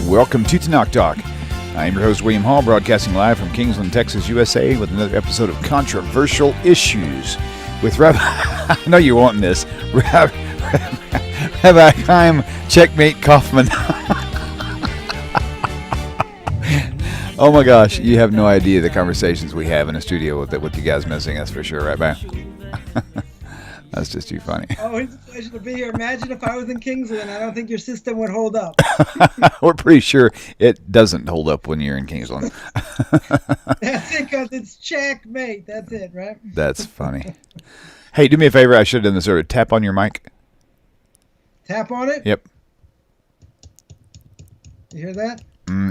Welcome to Tanakh Talk. I'm your host, William Hall, broadcasting live from Kingsland, Texas, USA, with another episode of Controversial Issues with Rabbi... I know you're wanting this. Rabbi Chaim Checkmate Coffman. Oh my gosh, you have no idea the conversations we have in the studio with you guys missing us for sure, right, man? That's just too funny. Oh, it's a pleasure to be here. Imagine if I was in Kingsland. I don't think your system would hold up. We're pretty sure it doesn't hold up when you're in Kingsland. That's it, because it's checkmate. That's it, right? That's funny. Hey, do me a favor. I should have done this earlier. Tap on your mic. Tap on it? Yep. You hear that?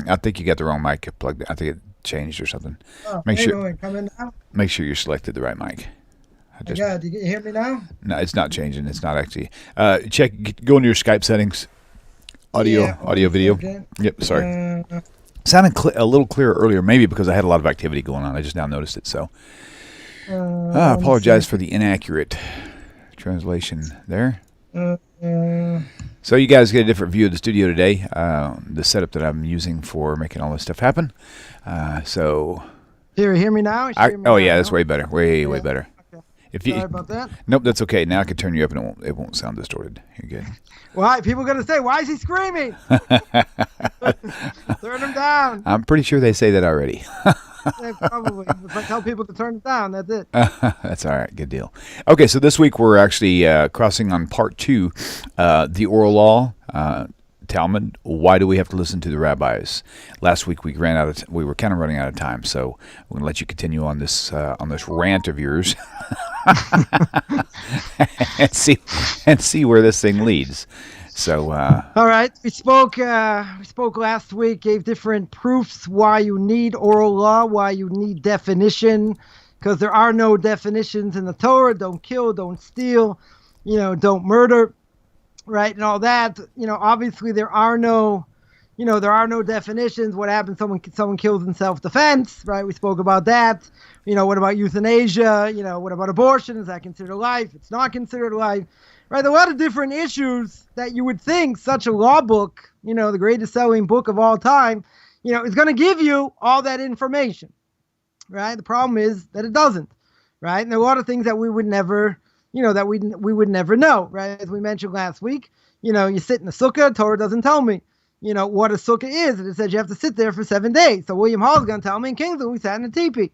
I think you got the wrong mic plugged in. I think it changed or something. Oh, Make sure. Wait, come in now? Make sure you selected the right mic. God, you hear me now? No, it's not changing. It's not actually. Go into your Skype settings. Audio, video. Okay. Yep, sorry. Sounded a little clearer earlier, maybe because I had a lot of activity going on. I just now noticed it, so. I apologize for the inaccurate translation there. So you guys get a different view of the studio today, the setup that I'm using for making all this stuff happen. So. Hear me now? Yeah, that's way better. Way better. Sorry about that. Nope, that's okay. Now I can turn you up and it won't sound distorted. You're good. Why? People are going to say, why is he screaming? Turn him down. I'm pretty sure they say that already. Yeah, probably. If I tell people to turn it down, that's it. That's all right. Good deal. Okay, so this week we're actually crossing on part 2, the oral law, Talmud. Why do we have to listen to the rabbis? Last week we were kind of running out of time, so we're gonna let you continue on this rant of yours, and see where this thing leads. So all right, we spoke last week, gave different proofs why you need oral law, why you need definition, because there are no definitions in the Torah. Don't kill, don't steal, don't murder. Right, and all that, obviously there are no definitions. What happens? Someone kills in self-defense, right? We spoke about that. What about euthanasia? What about abortion? Is that considered life? It's not considered life, right? A lot of different issues that you would think such a law book, the greatest selling book of all time, is going to give you all that information, right? The problem is that it doesn't, right? And there are a lot of things that we would never. That we would never know, right? As we mentioned last week, you sit in a sukkah, Torah doesn't tell me, what a sukkah is. And it says you have to sit there for 7 days. So William Hall is going to tell me in Kingsland, we sat in a teepee,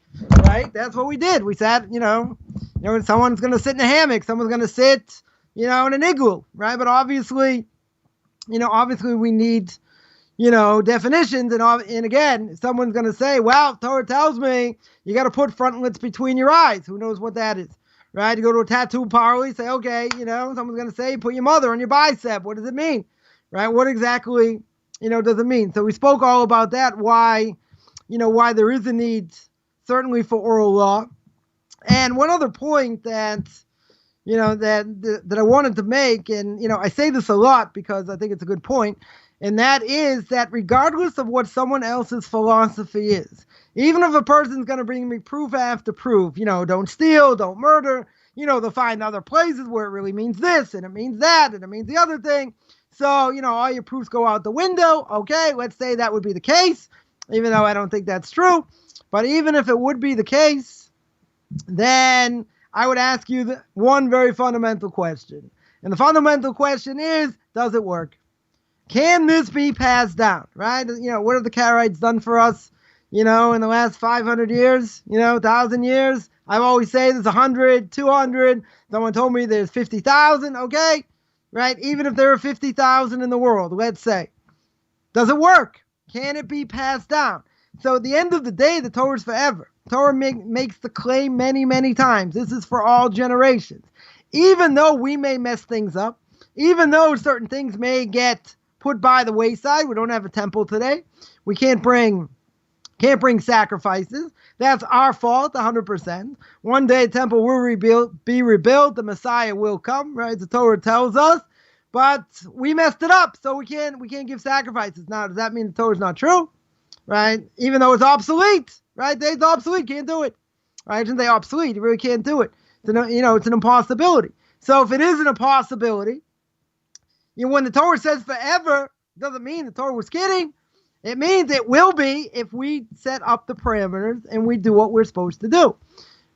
right? That's what we did. We sat, someone's going to sit in a hammock. Someone's going to sit, in an igloo, right? But obviously we need, definitions. And again, if someone's going to say, well, Torah tells me you got to put frontlets between your eyes. Who knows what that is? Right, you go to a tattoo parlor, you say, okay, someone's going to say, put your mother on your bicep. What does it mean? Right, what exactly, does it mean? So we spoke all about that, why there is a need, certainly, for oral law. And one other point that, that I wanted to make, and, I say this a lot because I think it's a good point, and that is that regardless of what someone else's philosophy is, even if a person's going to bring me proof after proof, don't steal, don't murder, they'll find other places where it really means this, and it means that, and it means the other thing. So, all your proofs go out the window. Okay, let's say that would be the case, even though I don't think that's true. But even if it would be the case, then I would ask you one very fundamental question. And the fundamental question is, does it work? Can this be passed down, right? What have the Karaites done for us? In the last 500 years, 1,000 years, I always say there's 100, 200. Someone told me there's 50,000. Okay, right? Even if there are 50,000 in the world, let's say, does it work? Can it be passed down? So at the end of the day, the Torah is forever. Torah makes the claim many, many times. This is for all generations. Even though we may mess things up, even though certain things may get put by the wayside, we don't have a temple today. We can't bring sacrifices. That's our fault, 100%. One day, the temple will be rebuilt. The Messiah will come, right? The Torah tells us, but we messed it up, so we can't give sacrifices. Now, does that mean the Torah is not true, right? Even though it's obsolete, right? It's obsolete, can't do it, right? Shouldn't they obsolete? You really can't do it. It's an impossibility. So if it is an impossibility, when the Torah says forever, doesn't mean the Torah was kidding. It means it will be if we set up the parameters and we do what we're supposed to do,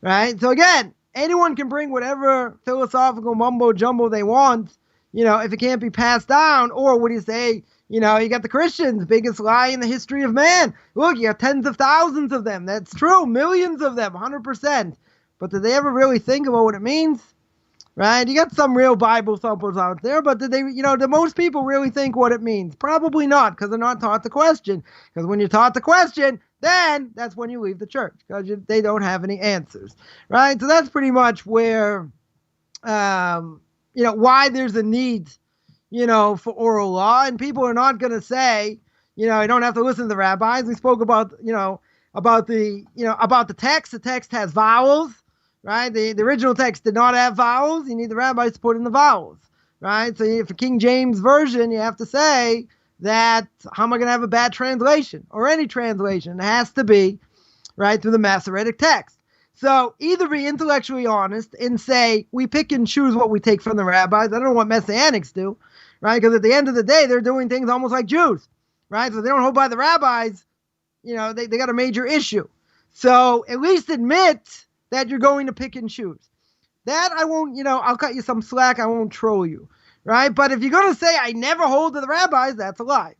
right? So again, anyone can bring whatever philosophical mumbo jumbo they want, if it can't be passed down. Or what do you say? You got the Christians, biggest lie in the history of man. Look, you got tens of thousands of them. That's true. Millions of them, 100%. But did they ever really think about what it means? Right? You got some real Bible thumpers out there, but did they, do most people really think what it means? Probably not, because they're not taught the question. Because when you're taught the question, then that's when you leave the church, because they don't have any answers. Right? So that's pretty much where, why there's a need, for oral law. And people are not going to say, you don't have to listen to the rabbis. We spoke about, about the text. The text has vowels. Right? The original text did not have vowels. You need the rabbis to put in the vowels. Right? So for King James Version, you have to say that, how am I going to have a bad translation? Or any translation? It has to be, right, through the Masoretic text. So either be intellectually honest and say, we pick and choose what we take from the rabbis. I don't know what Messianics do. Right? Because at the end of the day, they're doing things almost like Jews. Right? So they don't hold by the rabbis. They got a major issue. So at least admit that you're going to pick and choose. That I won't, I'll cut you some slack. I won't troll you, right? But if you're going to say I never hold to the rabbis, that's a lie.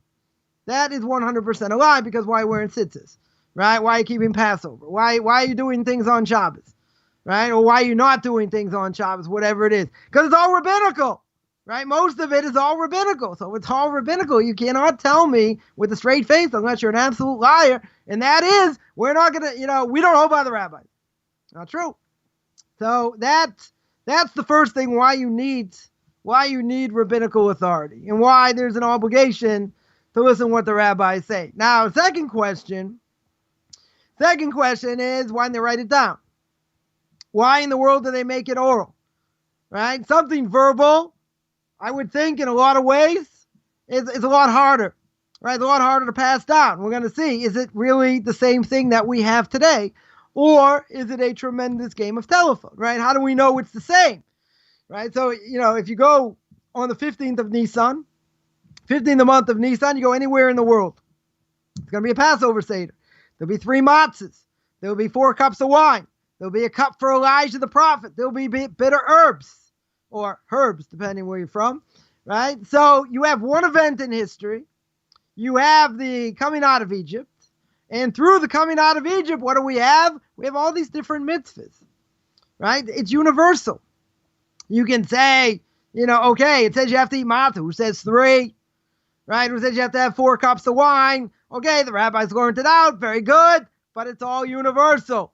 That is 100% a lie, because why are you wearing tzitzis, right? Why are you keeping Passover? Why are you doing things on Shabbos, right? Or why are you not doing things on Shabbos, whatever it is? Because it's all rabbinical, right? Most of it is all rabbinical. So it's all rabbinical. You cannot tell me with a straight face, unless you're an absolute liar, and that is, we're not going to, we don't hold by the rabbis. Not true. So that's the first thing why you need rabbinical authority, and why there's an obligation to listen to what the rabbis say. Now, second question is, why didn't they write it down? Why in the world do they make it oral? Right? Something verbal, I would think in a lot of ways, is a lot harder. Right? It's a lot harder to pass down. We're going to see, is it really the same thing that we have today? Or is it a tremendous game of telephone, right? How do we know it's the same, right? So, if you go on the 15th of Nisan, 15th month of Nisan, you go anywhere in the world, it's going to be a Passover Seder. There'll be 3 matzahs. There'll be 4 cups of wine. There'll be a cup for Elijah the prophet. There'll be bitter herbs, or herbs, depending where you're from, right? So you have one event in history. You have the coming out of Egypt. And through the coming out of Egypt, what do we have? We have all these different mitzvahs, right? It's universal. You can say, okay, it says you have to eat matzah. Who says 3? Right? Who says you have to have 4 cups of wine? Okay, the rabbis learned it out. Very good. But it's all universal,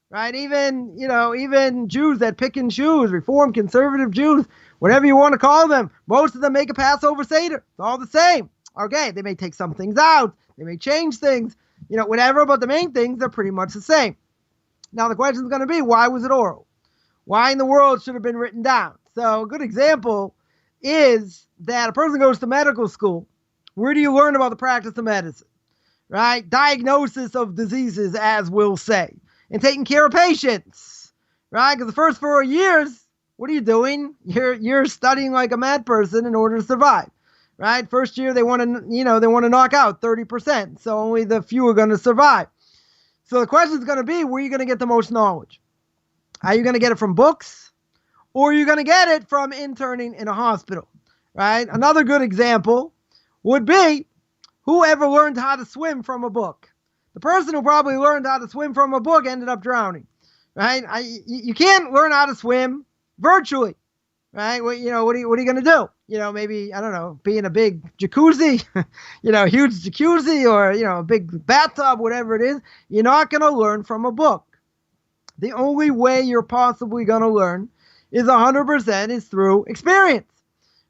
right? Even Jews that pick and choose, Reform, conservative Jews, whatever you want to call them, most of them make a Passover Seder. It's all the same. Okay, they may take some things out. They may change things. Whatever, but the main things, they're pretty much the same. Now, the question is going to be, why was it oral? Why in the world should it have been written down? So a good example is that a person goes to medical school. Where do you learn about the practice of medicine? Right? Diagnosis of diseases, as we'll say. And taking care of patients. Right? Because the first 4 years, what are you doing? You're studying like a mad person in order to survive. Right? First year, they want to knock out 30%. So only the few are going to survive. So the question is going to be, where are you going to get the most knowledge? Are you going to get it from books? Or are you going to get it from interning in a hospital? Right? Another good example would be, whoever learned how to swim from a book. The person who probably learned how to swim from a book ended up drowning. Right? You can't learn how to swim virtually. Right? What are you going to do? Maybe, I don't know, be in a big jacuzzi, huge jacuzzi, or, a big bathtub, whatever it is. You're not going to learn from a book. The only way you're possibly going to learn is 100% is through experience,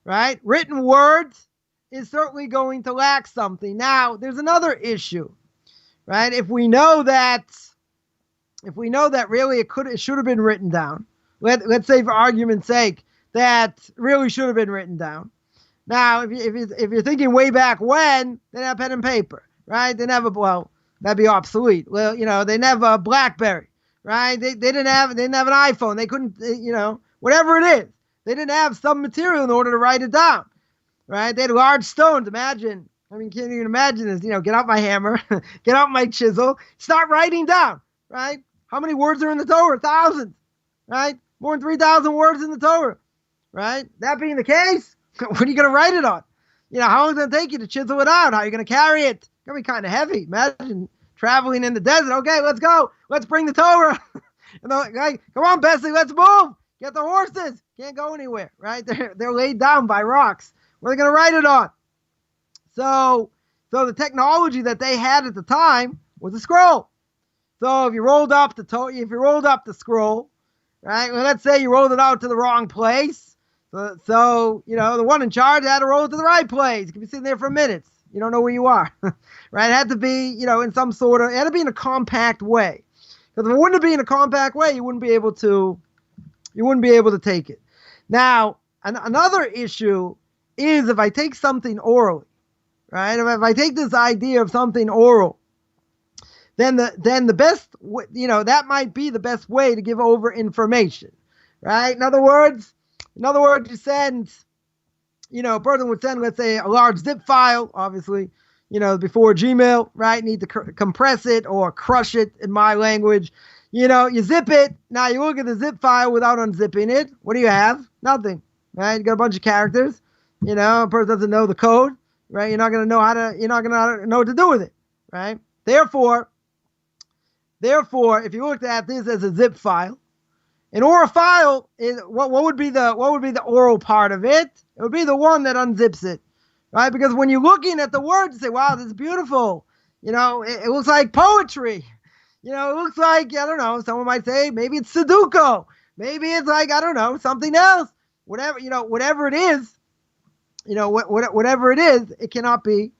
right? Written words is certainly going to lack something. Now, there's another issue, right? If we know that really it should have been written down, let's say for argument's sake, that really should have been written down. Now, if you're thinking way back when, they didn't have pen and paper, right? They never, that'd be obsolete. Well, they didn't have a BlackBerry, right? They didn't have an iPhone. They couldn't, whatever it is. They didn't have some material in order to write it down, right? They had large stones. Imagine I mean, can't even imagine this. Get out my hammer, get out my chisel, start writing down, right? How many words are in the Torah? Thousands, right? More than 3,000 words in the Torah, right? That being the case, what are you going to write it on? How long is it going to take you to chisel it out? How are you going to carry it? It's going to be kind of heavy. Imagine traveling in the desert. Okay, let's go. Let's bring the Torah. And they're like, come on, Bessie, let's move. Get the horses. Can't go anywhere, right? They're laid down by rocks. What are they going to write it on? So the technology that they had at the time was a scroll. So if you rolled up the scroll, right? Well, let's say you rolled it out to the wrong place. So the one in charge had to roll it to the right place. You could be sitting there for minutes. You don't know where you are, right? It had to be, in some sort of, it had to be in a compact way. Because if it wouldn't be in a compact way, you wouldn't be able to take it. Now, another issue is if I take something orally, right? If I take this idea of something oral, then the best, that might be the best way to give over information, right? In other words, you send, a person would send, let's say, a large zip file, obviously, before Gmail, right? Need to compress it or crush it in my language. You zip it. Now you look at the zip file without unzipping it. What do you have? Nothing, right? You got a bunch of characters. A person doesn't know the code, right? You're not going to know what to do with it, right? Therefore, if you looked at this as a zip file, an oral file is what would be the oral part of it? It would be the one that unzips it, right? Because when you're looking at the words, you say, "Wow, this is beautiful." It looks like poetry. It looks like, I don't know. Someone might say maybe it's Sudoku. Maybe it's like, I don't know, something else. Whatever it is. Whatever it is, it cannot be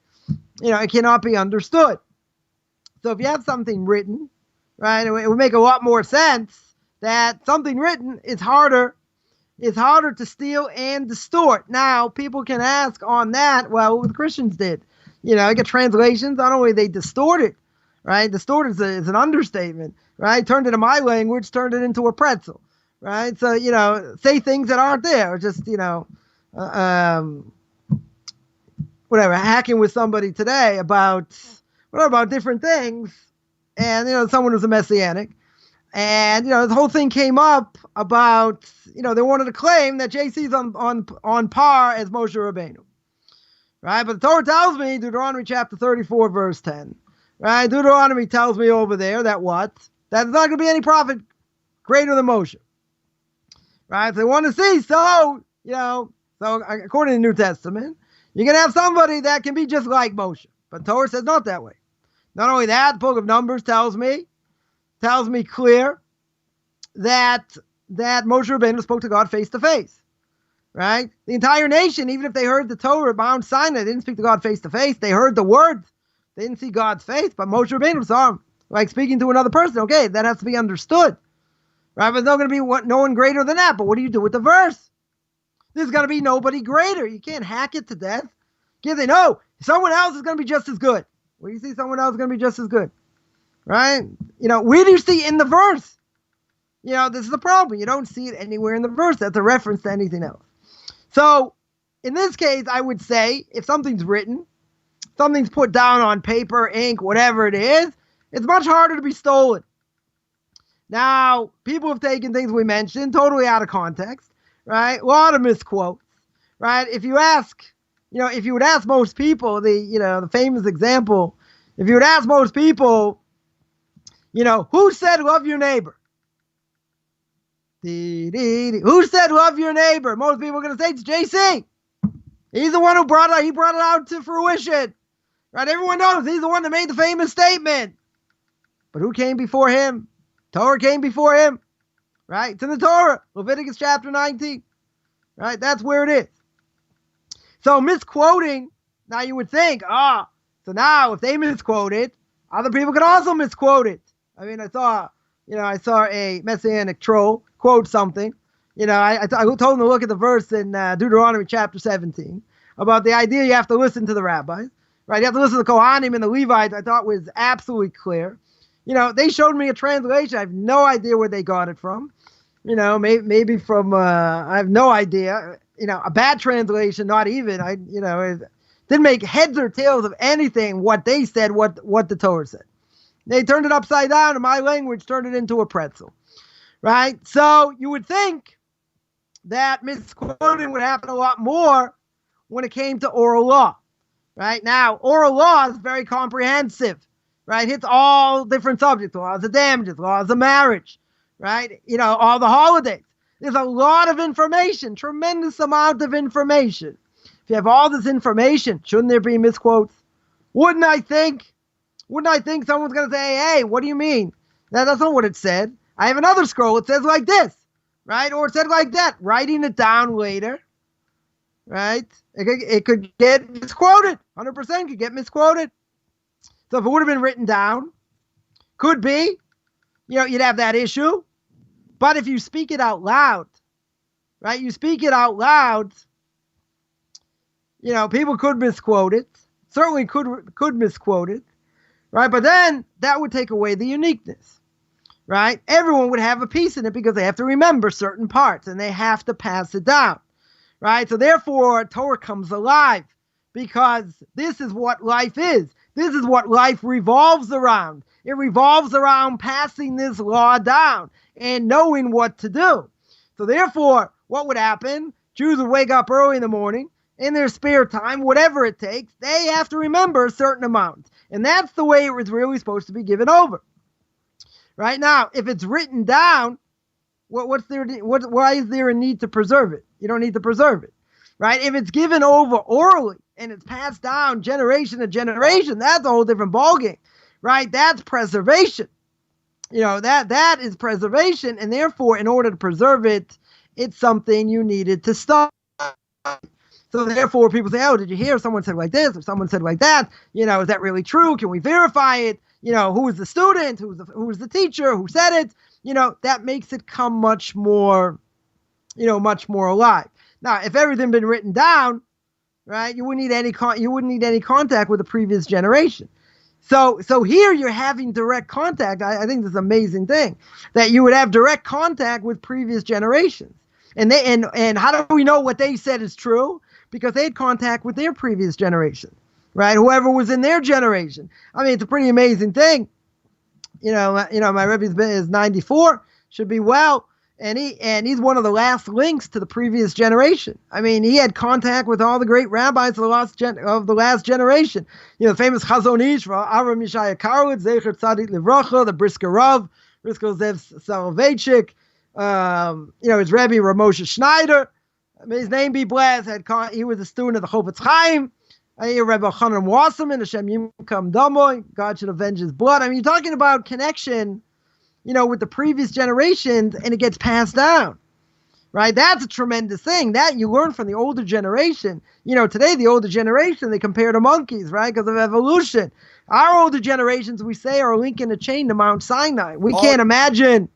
understood. So if you have something written, right, it would make a lot more sense that something written is harder to steal and distort. Now, people can ask on that, well, what the Christians did. You get translations, not only they distort it, right? Distort is an understatement, right? Turned it into my language, turned it into a pretzel, right? So, say things that aren't there, or just, whatever, hacking with somebody today about different things. And, someone who's a Messianic. And, the whole thing came up about, they wanted to claim that JC's on par as Moshe Rabbeinu. Right? But the Torah tells me, Deuteronomy chapter 34, verse 10. Right? Deuteronomy tells me over there that what? That there's not going to be any prophet greater than Moshe. Right? So they want to see, so according to the New Testament, you're going to have somebody that can be just like Moshe. But Torah says not that way. Not only that, the book of Numbers tells me clear that Moshe Rabbeinu spoke to God face to face, right? The entire nation, even if they heard the Torah, Mount Sinai, they didn't speak to God face to face. They heard the words. They didn't see God's face, but Moshe Rabbeinu saw him, like speaking to another person. Okay, that has to be understood, right? But there's not going to be no one greater than that. But what do you do with the verse? There's going to be nobody greater. You can't hack it to death. You can't say, no, someone else is going to be just as good. Where do you see someone else is going to be just as good? Right? Where do you see in the verse? This is the problem. You don't see it anywhere in the verse. That's a reference to anything else. So, in this case, I would say, if something's written, something's put down on paper, ink, whatever it is, it's much harder to be stolen. Now, people have taken things we mentioned totally out of context, right? A lot of misquotes, right? If you would ask most people, the famous example, if you would ask most people, who said love your neighbor? Who said love your neighbor? Most people are going to say it's JC. He's the one who brought it out to fruition. Right? Everyone knows he's the one that made the famous statement. But who came before him? Torah came before him. Right? It's in the Torah. Leviticus chapter 19. Right? That's where it is. So misquoting, now you would think, so now if they misquote it, other people can also misquote it. I mean, I saw a Messianic troll quote something. I told him to look at the verse in Deuteronomy chapter 17 about the idea you have to listen to the rabbis, right? You have to listen to the Kohanim and the Levites. I thought was absolutely clear. They showed me a translation. I have no idea where they got it from. Maybe from I have no idea. A bad translation, not even. Didn't make heads or tails of anything what they said, what the Torah said. They turned it upside down, and my language turned it into a pretzel. Right? So you would think that misquoting would happen a lot more when it came to oral law. Right? Now, oral law is very comprehensive. Right? Hits all different subjects, laws of damages, laws of marriage, right? All the holidays. There's a lot of information, tremendous amount of information. If you have all this information, shouldn't there be misquotes? Wouldn't I think someone's going to say, hey, what do you mean? That's not what it said. I have another scroll. It says like this, right? Or it said like that. Writing it down later, right? It could get misquoted. 100% could get misquoted. So if it would have been written down, could be, you'd have that issue. But if you speak it out loud, right? You speak it out loud, people could misquote it. Certainly could misquote it, right? But then that would take away the uniqueness, right? Everyone would have a piece in it because they have to remember certain parts and they have to pass it down, right? So therefore, Torah comes alive because this is what life is. This is what life revolves around. It revolves around passing this law down and knowing what to do. So therefore, what would happen? Jews would wake up early in the morning, in their spare time, whatever it takes, they have to remember a certain amount. And that's the way it was really supposed to be given over. Right now, if it's written down, why is there a need to preserve it? You don't need to preserve it. Right? If it's given over orally and it's passed down generation to generation, that's a whole different ballgame. Right? That's preservation. That is preservation, and therefore, in order to preserve it, it's something you needed to stop. So therefore, people say, oh, did you hear someone said like this or someone said like that? Is that really true? Can we verify it? Who is the student? Who is the teacher? Who said it? That makes it come much more alive. Now, if everything had been written down, right, you wouldn't need any contact with the previous generation. So here you're having direct contact. I think this is an amazing thing that you would have direct contact with previous generations. And how do we know what they said is true? Because they had contact with their previous generation, right? Whoever was in their generation. I mean, it's a pretty amazing thing. My Rebbe is 94, should be well. And he's one of the last links to the previous generation. I mean, he had contact with all the great rabbis of the last generation. The famous Chazon Ish, Avram Yishaya Karlitz, Zecher Tzadik Livracha, the Brisker Rav, Brisker Zev Soloveitchik, his Rebbe Ramosha Schneider. May his name be blessed. He was a student of the Chofetz Chaim. Rabbi Chaim Coffman, Hashem Yimkam Damoy, God should avenge his blood. I mean, you're talking about connection, with the previous generations, and it gets passed down, right? That's a tremendous thing that you learn from the older generation. Today, the older generation, they compare to monkeys, right? Because of evolution. Our older generations, we say, are linking a chain to Mount Sinai. We can't imagine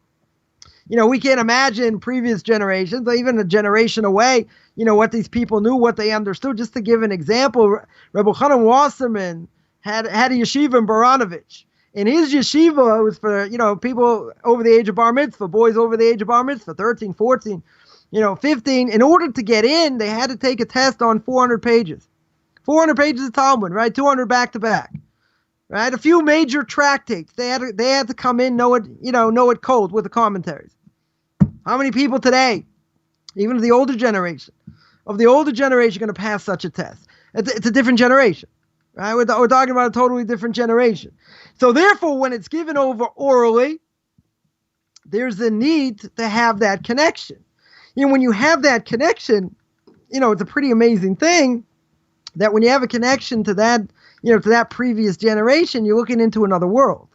previous generations, or even a generation away, what these people knew, what they understood. Just to give an example, Rebbe Chaim Wasserman had a yeshiva in Baranovich. And his yeshiva was for, people over the age of bar mitzvah, boys over the age of bar mitzvah, 13, 14, 15. In order to get in, they had to take a test on 400 pages. 400 pages of Talmud, right? 200 back to back. Right? A few major tractates. They had to come in, know it cold with the commentaries. How many people today, even of the older generation, are going to pass such a test? It's a different generation. Right? We're talking about a totally different generation. So therefore, when it's given over orally, there's a need to have that connection. When you have that connection, it's a pretty amazing thing that when you have a connection to that, to that previous generation, you're looking into another world,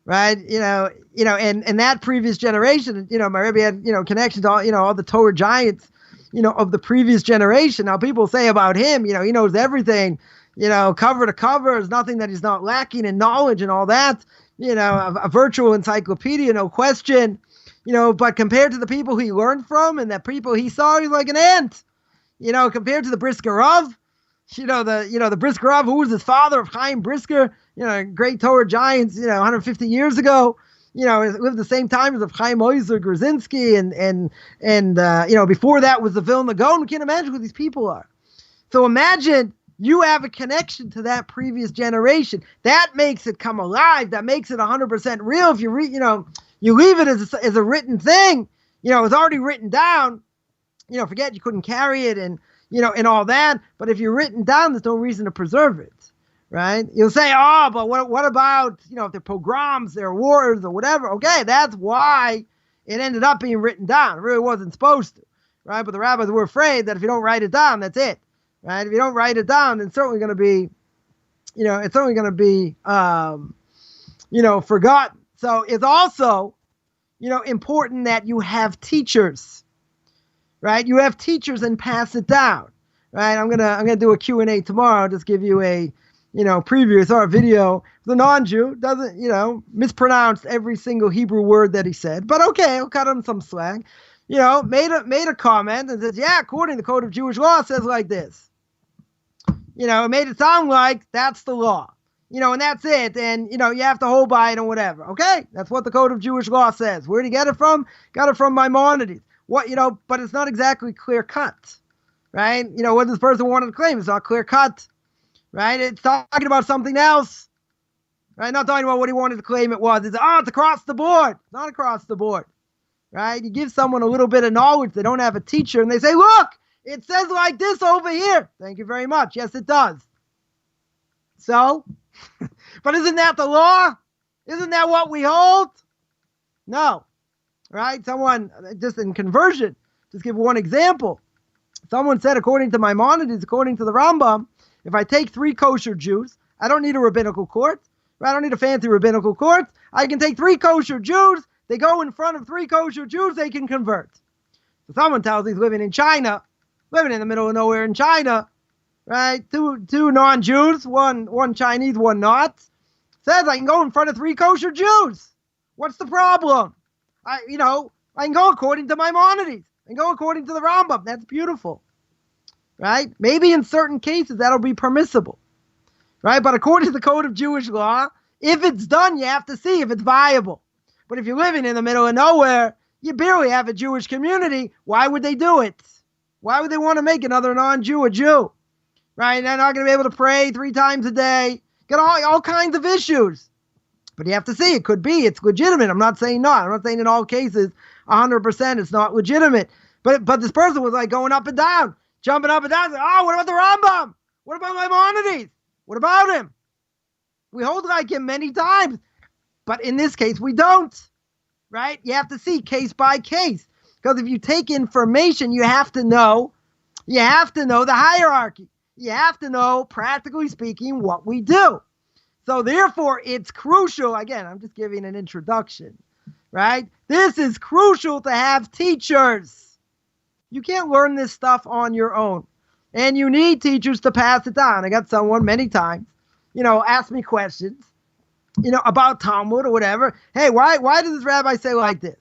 right? And that previous generation, my Rebbe had, connection to all the Torah giants, of the previous generation. Now people say about him, he knows everything. Cover to cover. There's nothing that he's not lacking in knowledge and all that. A virtual encyclopedia, no question. But compared to the people he learned from and the people he saw, he's like an ant. Compared to the Brisker Rav, the Brisker Rav, who was the father of Chaim Brisker, great Torah giants, 150 years ago. Lived the same time as Chaim Oizer, Grzinski, and before that was the Vilna Gaon. We can't imagine who these people are. So imagine you have a connection to that previous generation. That makes it come alive. That makes it 100% real. If you you leave it as a written thing, it's already written down. Forget you couldn't carry it and all that. But if you're written down, there's no reason to preserve it, right? You'll say, oh, but what about, if they're pogroms, they're wars or whatever. Okay, that's why it ended up being written down. It really wasn't supposed to, right? But the rabbis were afraid that if you don't write it down, that's it, right? If you don't write it down, then it's certainly going to be, forgotten. So it's also, important that you have teachers, right? You have teachers and pass it down, right? I'm gonna do a Q&A tomorrow. Just give you a, preview. It's our video. The non-Jew doesn't, mispronounced every single Hebrew word that he said, but okay, I'll cut him some slack. Made a comment and says, yeah, according to the Code of Jewish Law, it says like this. It made it sound like that's the law. And that's it. And, you have to hold by it and whatever. Okay, that's what the Code of Jewish Law says. Where did he get it from? Got it from Maimonides. But it's not exactly clear cut, right? What this person wanted to claim is not clear cut, right? It's talking about something else, right? Not talking about what he wanted to claim it was. It's across the board. It's not across the board, right? You give someone a little bit of knowledge. They don't have a teacher and they say, look, it says like this over here. Thank you very much. Yes, it does. So, but isn't that the law? Isn't that what we hold? No. Right? Someone, just in conversion, just give one example. Someone said, according to Maimonides, according to the Rambam, if I take 3 kosher Jews, I don't need a rabbinical court. Right? I don't need a fancy rabbinical court. I can take 3 kosher Jews. They go in front of 3 kosher Jews. They can convert. So someone tells he's living in China, living in the middle of nowhere in China, right? Two non-Jews, one Chinese, one not. Says I can go in front of 3 kosher Jews. What's the problem? I can go according to Maimonides. I can go according to the Rambam. That's beautiful, right? Maybe in certain cases that'll be permissible, right? But according to the Code of Jewish Law, if it's done, you have to see if it's viable. But if you're living in the middle of nowhere, you barely have a Jewish community. Why would they do it? Why would they want to make another non-Jew a Jew? Right? They're not going to be able to pray 3 times a day. Got all kinds of issues. But you have to see. It's legitimate. I'm not saying not. I'm not saying in all cases 100% it's not legitimate. But this person was like going up and down, jumping up and down. Like, what about the Rambam? What about Maimonides? What about him? We hold like him many times. But in this case, we don't. Right? You have to see case by case. Because if you take information, you have to know the hierarchy. You have to know, practically speaking, what we do. So therefore, it's crucial. Again, I'm just giving an introduction, right? This is crucial to have teachers. You can't learn this stuff on your own. And you need teachers to pass it down. I got someone many times, ask me questions, about Talmud or whatever. Hey, why does this rabbi say like this?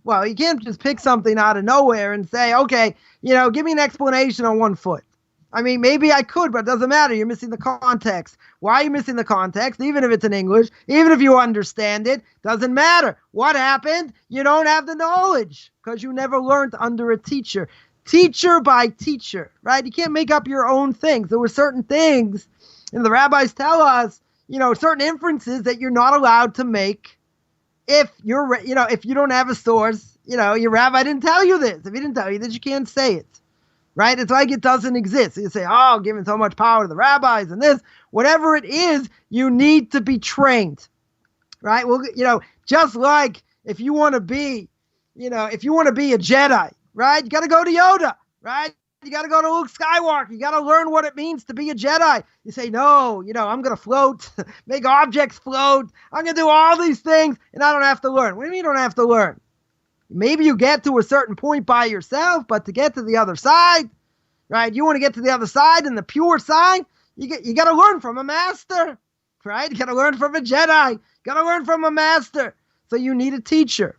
Well, you can't just pick something out of nowhere and say, okay, give me an explanation on 1 foot. I mean, maybe I could, but it doesn't matter. You're missing the context. Why are you missing the context? Even if it's in English, even if you understand it, doesn't matter. What happened? You don't have the knowledge because you never learned under a teacher. Teacher by teacher, right? You can't make up your own things. There were certain things, and the rabbis tell us, certain inferences that you're not allowed to make if if you don't have a source. Your rabbi didn't tell you this. If he didn't tell you this, you can't say it. Right? It's like it doesn't exist. So you say, giving so much power to the rabbis and this, whatever it is, you need to be trained. Right? Well, just like if you want to be, a Jedi, right? You got to go to Yoda, right? You got to go to Luke Skywalker. You got to learn what it means to be a Jedi. You say, no, I'm going to float, make objects float. I'm going to do all these things and I don't have to learn. What do you mean you don't have to learn? Maybe you get to a certain point by yourself, but to get to the other side, right? You want to get to the other side and the pure side, you got to learn from a master, right? You got to learn from a Jedi. You got to learn from a master. So you need a teacher.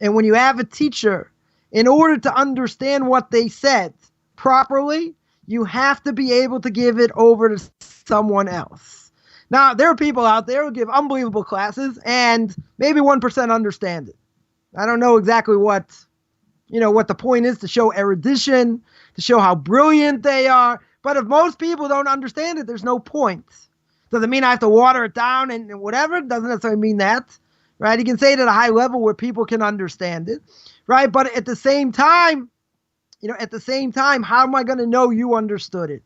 And when you have a teacher, in order to understand what they said properly, you have to be able to give it over to someone else. Now, there are people out there who give unbelievable classes and maybe 1% understand it. I don't know exactly what the point is, to show erudition, to show how brilliant they are. But if most people don't understand it, there's no point. Does it mean I have to water it down and whatever? It doesn't necessarily mean that, right? You can say it at a high level where people can understand it, right? But at the same time, how am I going to know you understood it?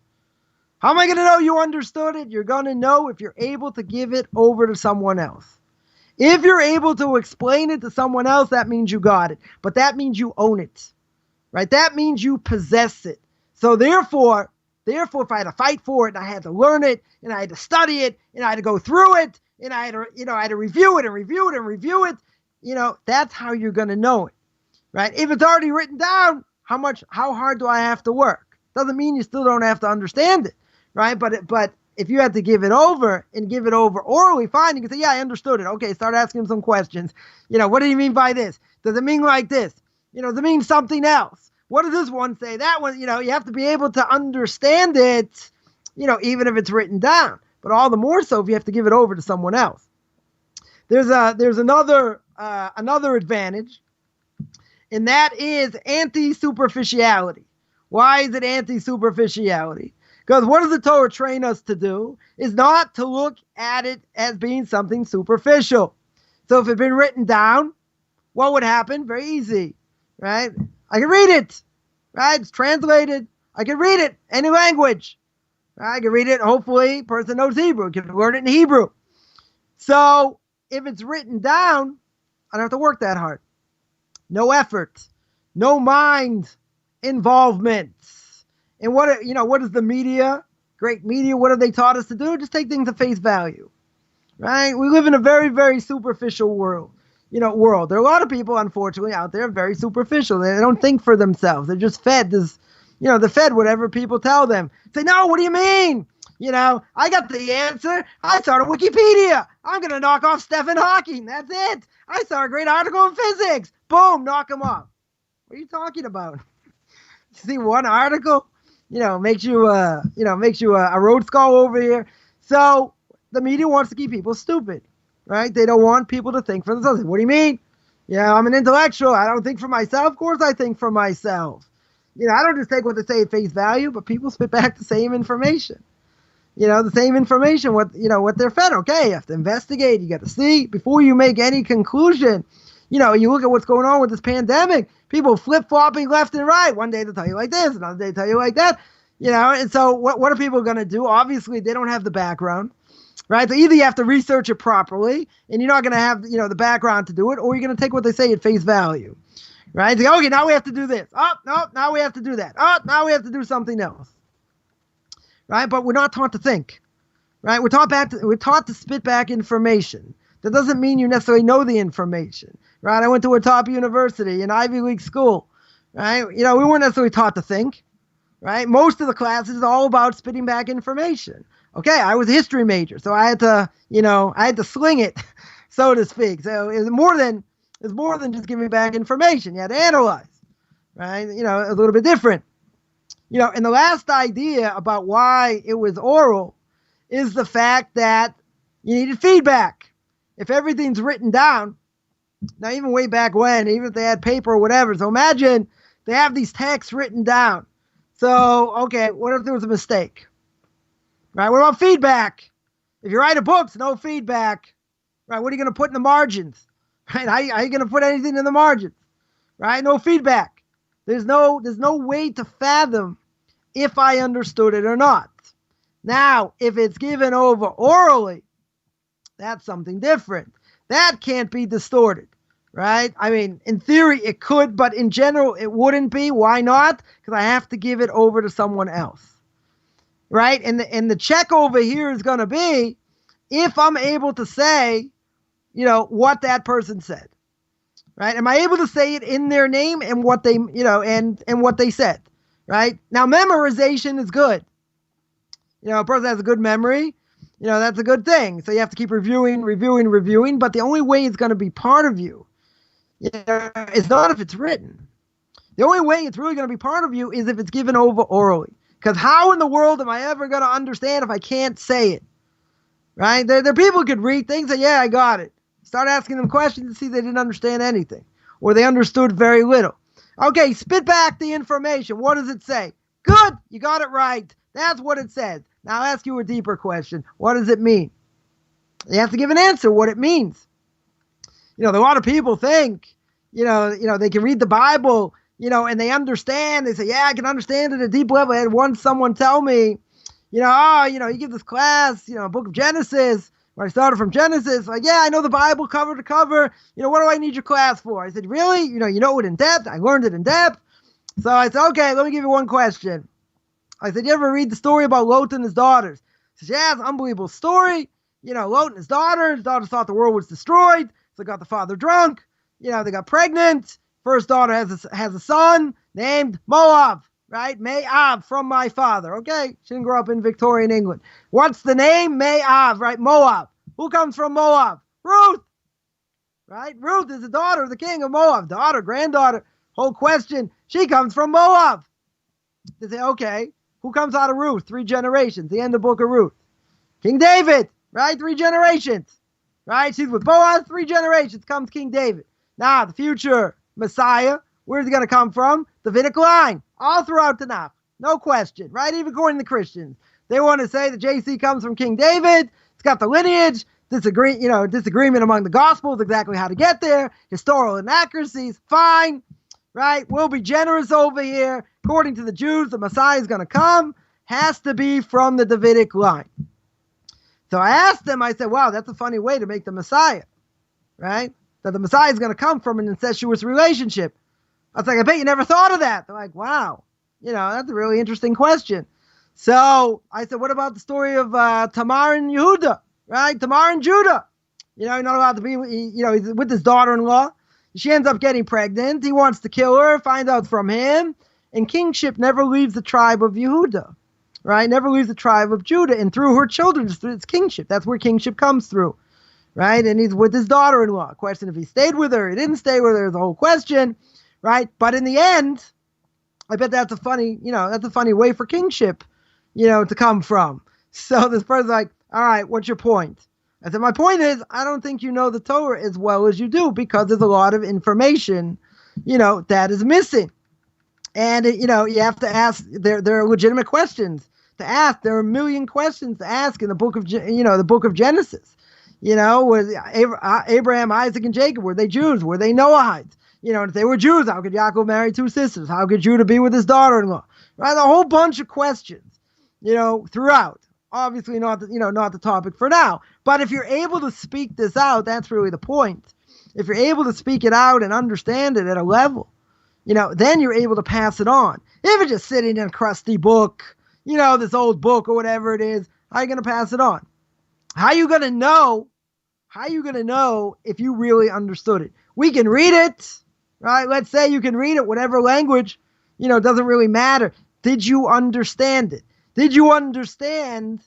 How am I going to know you understood it? You're going to know if you're able to give it over to someone else. If you're able to explain it to someone else, that means you got it. But that means you own it, right? That means you possess it. So therefore, if I had to fight for it, and I had to learn it, and I had to study it, and I had to go through it, and I had to review it and review it and review it, that's how you're going to know it, right? If it's already written down, how hard do I have to work? Doesn't mean you still don't have to understand it, right? But if you had to give it over orally, fine. You can say, yeah, I understood it. Okay, start asking him some questions. What do you mean by this? Does it mean like this? Does it mean something else? What does this one say? That one, you have to be able to understand it, even if it's written down. But all the more so if you have to give it over to someone else. There's another advantage, and that is anti-superficiality. Why is it anti-superficiality? Because what does the Torah train us to do is not to look at it as being something superficial. So if it had been written down, what would happen? Very easy, right? I can read it, right? It's translated. I can read it, any language. Right? I can read it, hopefully, person knows Hebrew, can learn it in Hebrew. So if it's written down, I don't have to work that hard. No effort, no mind involvement. And what is the media? Great media, what have they taught us to do? Just take things at face value, right? We live in a very, very superficial world. There are a lot of people, unfortunately, out there very superficial. They don't think for themselves. They're just fed this, they're fed whatever people tell them. Say, no, what do you mean? I got the answer. I saw it on Wikipedia. I'm going to knock off Stephen Hawking. That's it. I saw a great article in physics. Boom, knock him off. What are you talking about? See one article? Makes you a road skull over here. So the media wants to keep people stupid, right? They don't want people to think for themselves. What do you mean? I'm an intellectual. I don't think for myself. Of course I think for myself. I don't just take what they say at face value, but people spit back the same information. The same information, what they're fed. Okay, you have to investigate. You got to see before you make any conclusion. You look at what's going on with this pandemic. People flip-flopping left and right. One day they'll tell you like this, another day they'll tell you like that. And so what are people going to do? Obviously, they don't have the background, right? So either you have to research it properly, and you're not going to have, the background to do it, or you're going to take what they say at face value, right? Say, okay, now we have to do this. Oh, no, now we have to do that. Oh, now we have to do something else, right? But we're not taught to think, right? We're taught to spit back information. That doesn't mean you necessarily know the information, right? I went to a top university, an Ivy League school, right? We weren't necessarily taught to think, right? Most of the classes is all about spitting back information. Okay, I was a history major, so I had to sling it, so to speak. So it's more than just giving back information. You had to analyze, right? A little bit different. And the last idea about why it was oral is the fact that you needed feedback. If everything's written down, now even way back when, even if they had paper or whatever, so imagine they have these texts written down. So, okay, what if there was a mistake? Right? What about feedback? If you write a book, no feedback. Right? What are you going to put in the margins? Right? How are you going to put anything in the margins? Right? No feedback. There's no way to fathom if I understood it or not. Now, if it's given over orally, that's something different. That can't be distorted, right? I mean, in theory, it could, but in general, it wouldn't be. Why not? Because I have to give it over to someone else, right? And the check over here is going to be if I'm able to say, what that person said, right? Am I able to say it in their name and what they, and what they said, right? Now, memorization is good. A person has a good memory. That's a good thing. So you have to keep reviewing, but the only way it's going to be part of you, is not if it's written. The only way it's really going to be part of you is if it's given over orally. Because how in the world am I ever going to understand if I can't say it? Right? There are people who could read things and I got it. Start asking them questions and see they didn't understand anything. Or they understood very little. Okay, spit back the information. What does it say? Good, you got it right. That's what it says. Now I'll ask you a deeper question. What does it mean? You have to give an answer what it means. A lot of people think, they can read the Bible, and they understand. They say, yeah, I can understand it at a deep level. I had once someone tell me, you give this class, book of Genesis, where I started from Genesis. Like, yeah, I know the Bible cover to cover. What do I need your class for? I said, really? You know it in depth? I learned it in depth. So I said, okay, let me give you one question. I said, you ever read the story about Lot and his daughters? He says, yeah, it's an unbelievable story. Lot and his daughters thought the world was destroyed. So they got the father drunk. They got pregnant. First daughter has a son named Moab, right? Me'av, from my father. Okay, she didn't grow up in Victorian England. What's the name? Me'av, right? Moab. Who comes from Moab? Ruth, right? Ruth is the daughter of the king of Moab. Daughter, granddaughter. Whole question. She comes from Moab. They say, okay, who comes out of Ruth? 3 generations. The end of the book of Ruth. King David, right? 3 generations, right? She's with Boaz. 3 generations comes King David. Now, the future Messiah, where's he going to come from? Davidic line, all throughout the Tanakh. No question, right? Even according to Christians. They want to say that JC comes from King David. It's got the lineage. Disagreement among the Gospels, exactly how to get there. Historical inaccuracies, fine, right? We'll be generous over here. According to the Jews, the Messiah is going to come. Has to be from the Davidic line. So I asked them, I said, wow, that's a funny way to make the Messiah, right? That the Messiah is going to come from an incestuous relationship. I was like, I bet you never thought of that. They're like, wow, that's a really interesting question. So I said, what about the story of Tamar and Yehuda, right? Tamar and Judah. You're not allowed to be, he's with his daughter-in-law. She ends up getting pregnant. He wants to kill her, finds out from him. And kingship never leaves the tribe of Yehuda, right? Never leaves the tribe of Judah. And through her children, it's kingship. That's where kingship comes through, right? And he's with his daughter-in-law. Question if he stayed with her, he didn't stay with her, the whole question, right? But in the end, I bet that's a funny way for kingship, to come from. So this person's like, all right, what's your point? I said, my point is, I don't think you know the Torah as well as you do, because there's a lot of information, that is missing. And, you have to ask, there are legitimate questions to ask. There are a million questions to ask in the book of Genesis. Was Abraham, Isaac, and Jacob, were they Jews? Were they Noahites? If they were Jews, how could Yaakov marry 2 sisters? How could Judah be with his daughter-in-law? Right? A whole bunch of questions, throughout. Obviously not the topic for now. But if you're able to speak this out, that's really the point. If you're able to speak it out and understand it at a level, then you're able to pass it on. If it's just sitting in a crusty book, this old book or whatever it is, how are you going to pass it on? How are you going to know? How are you going to know if you really understood it? We can read it, right? Let's say you can read it, whatever language, doesn't really matter. Did you understand it? Did you understand,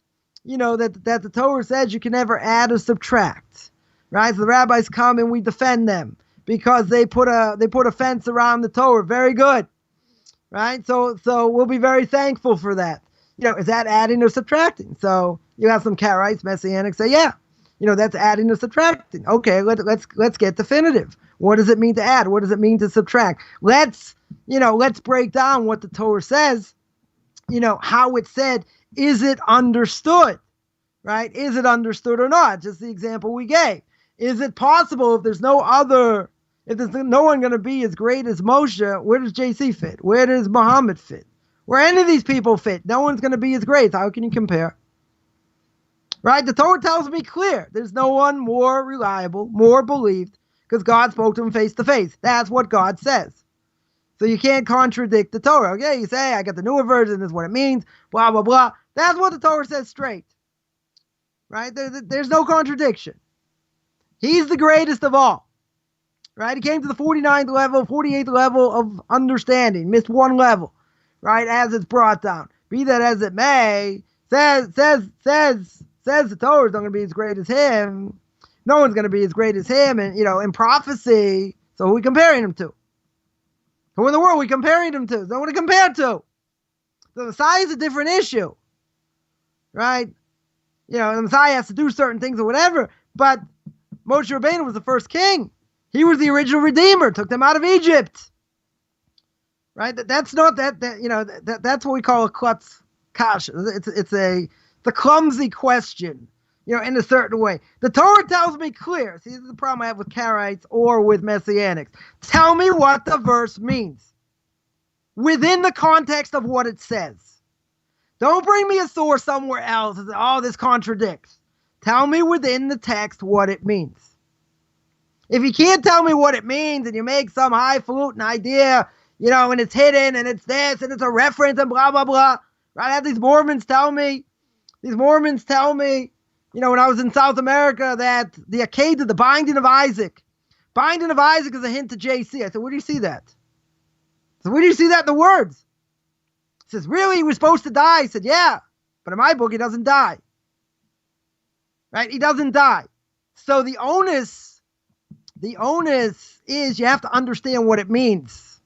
that the Torah says you can never add or subtract, right? So the rabbis come and we defend them because they put a fence around the Torah. Very good, right? So we'll be very thankful for that. Is that adding or subtracting? So you have some Karaites, Messianics say, yeah, that's adding or subtracting. Okay, let's get definitive. What does it mean to add? What does it mean to subtract? Let's break down what the Torah says. How it said, is it understood, right? Is it understood or not? Just the example we gave. Is it possible if there's no one going to be as great as Moshe, where does JC fit? Where does Muhammad fit? Where any of these people fit? No one's going to be as great. How can you compare? Right? The Torah tells me clear. There's no one more reliable, more believed, because God spoke to him face to face. That's what God says. So you can't contradict the Torah. Okay, you say, I got the newer version, this is what it means, blah, blah, blah. That's what the Torah says straight. Right? There's no contradiction. He's the greatest of all. Right? He came to the 49th level, 48th level of understanding. Missed one level. Right? As it's brought down. Be that as it may, says the Torah is not going to be as great as him. No one's going to be as great as him. And, in prophecy, so who are we comparing him to? Who in the world are we comparing him to? There's no one to compare to. The Messiah is a different issue. Right? The Messiah has to do certain things or whatever. But Moshe Rabbeinu was the first king. He was the original redeemer. Took them out of Egypt. right? That's not that's what we call a klutz kash. It's a clumsy question, in a certain way. The Torah tells me clear. See, this is the problem I have with Karaites or with Messianics. Tell me what the verse means within the context of what it says. Don't bring me a source somewhere else and say, oh, this contradicts. Tell me within the text what it means. If you can't tell me what it means and you make some highfalutin idea, and it's hidden and it's this and it's a reference and blah, blah, blah. Right? I had these Mormons tell me, when I was in South America, that the Akedah, the binding of Isaac is a hint to JC. I said, where do you see that? So where do you see that in the words? He says, really? He was supposed to die? I said, yeah. But in my book, he doesn't die. Right? He doesn't die. So the onus is you have to understand what it means.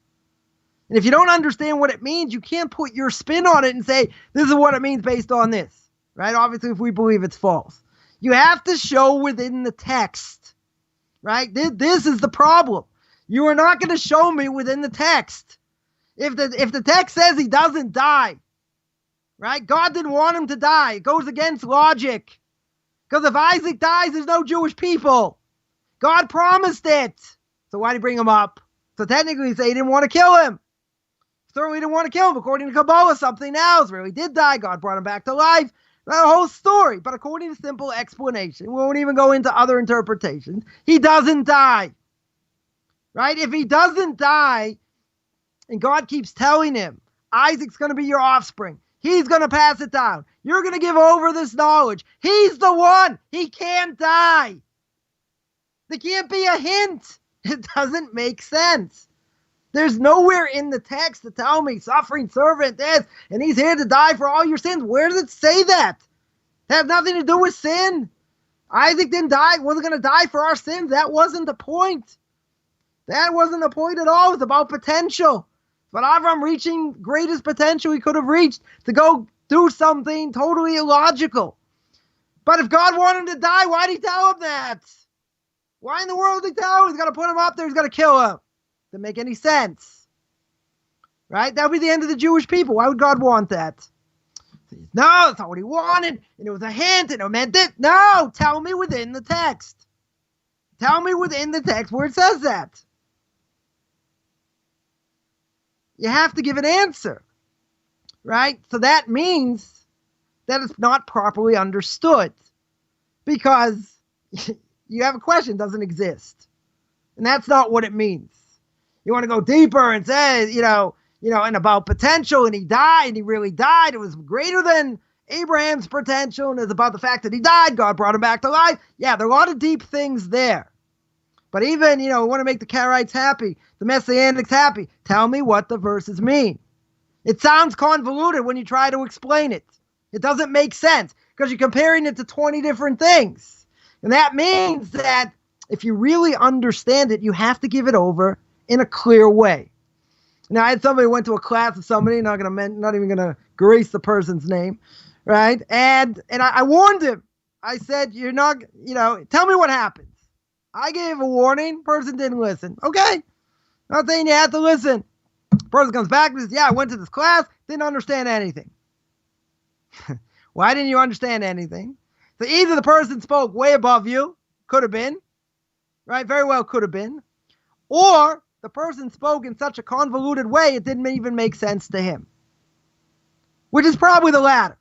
And if you don't understand what it means, you can't put your spin on it and say, this is what it means based on this. Right? Obviously, if we believe it's false. You have to show within the text. Right? This is the problem. You are not going to show me within the text. If the text says he doesn't die, right? God didn't want him to die. It goes against logic. Because if Isaac dies, there's no Jewish people. God promised it. So why did he bring him up? So technically, he say he didn't want to kill him. Certainly didn't want to kill him. According to Kabbalah, something else really did die. God brought him back to life. That whole story. But according to simple explanation, we won't even go into other interpretations. He doesn't die. Right? If he doesn't die, and God keeps telling him, Isaac's going to be your offspring. He's going to pass it down. You're going to give over this knowledge. He's the one. He can't die. There can't be a hint. It doesn't make sense. There's nowhere in the text to tell me suffering servant is, and he's here to die for all your sins. Where does it say that? It has nothing to do with sin. Isaac didn't die, wasn't going to die for our sins. That wasn't the point. That wasn't the point at all. It's about potential. But Avram reaching greatest potential he could have reached to go do something totally illogical. But if God wanted him to die, why did he tell him that? Why in the world did he tell him? He's going to put him up there. He's going to kill him. Doesn't make any sense. Right? That would be the end of the Jewish people. Why would God want that? No, that's not what he wanted. And it was a hint and it meant it. No, tell me within the text. Tell me within the text where it says that. You have to give an answer, right? So that means that it's not properly understood because you have a question that doesn't exist. And that's not what it means. You want to go deeper and say, and about potential, and he died, and he really died. It was greater than Abraham's potential, and it's about the fact that he died. God brought him back to life. Yeah, there are a lot of deep things there. But even, we want to make the Karaites happy, the Messianics happy. Tell me what the verses mean. It sounds convoluted when you try to explain it. It doesn't make sense because you're comparing it to 20 different things. And that means that if you really understand it, you have to give it over in a clear way. Now, I had somebody who went to a class with somebody, not even going to grace the person's name, right? And I warned him. I said, you're not, tell me what happened. I gave a warning. Person didn't listen. Okay. Not saying you have to listen. Person comes back and says, yeah, I went to this class, didn't understand anything. Why didn't you understand anything? So either the person spoke way above you, could have been, right? Very well could have been. Or the person spoke in such a convoluted way, it didn't even make sense to him. Which is probably the latter.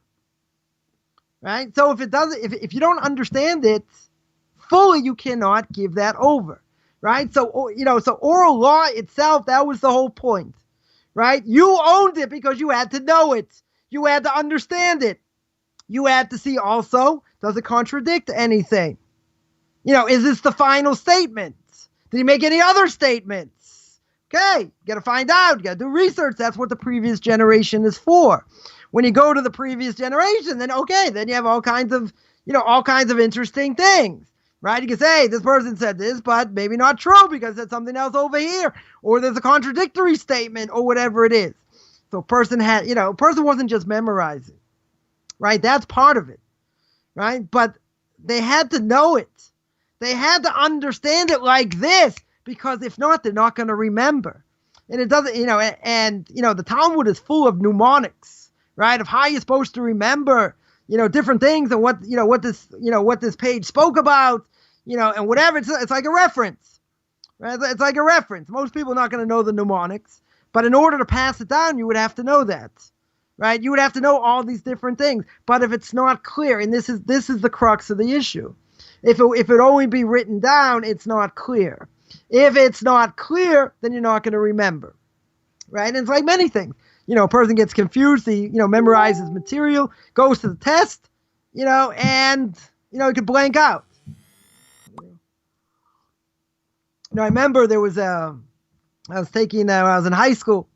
Right? So if you don't understand it fully, you cannot give that over, right? So, so oral law itself, that was the whole point, right? You owned it because you had to know it. You had to understand it. You had to see also, does it contradict anything? Is this the final statement? Did he make any other statements? Okay, you got to find out. You got to do research. That's what the previous generation is for. When you go to the previous generation, then you have all kinds of interesting things. Right? You can say, this person said this, but maybe not true because it's something else over here. Or there's a contradictory statement or whatever it is. So person wasn't just memorizing. Right? That's part of it. Right? But they had to know it. They had to understand it like this because if not, they're not going to remember. And it doesn't, and the Talmud is full of mnemonics, right? Of how you're supposed to remember, different things and what this page spoke about, and whatever. It's like a reference, right? It's like a reference. Most people are not going to know the mnemonics, but in order to pass it down, you would have to know that, right? You would have to know all these different things. But if it's not clear, and this is the crux of the issue, if it only be written down, it's not clear. If it's not clear, then you're not going to remember, right? And it's like many things. A person gets confused, he, memorizes material, goes to the test, and, he could blank out. I remember there was I was taking, when I was in high school,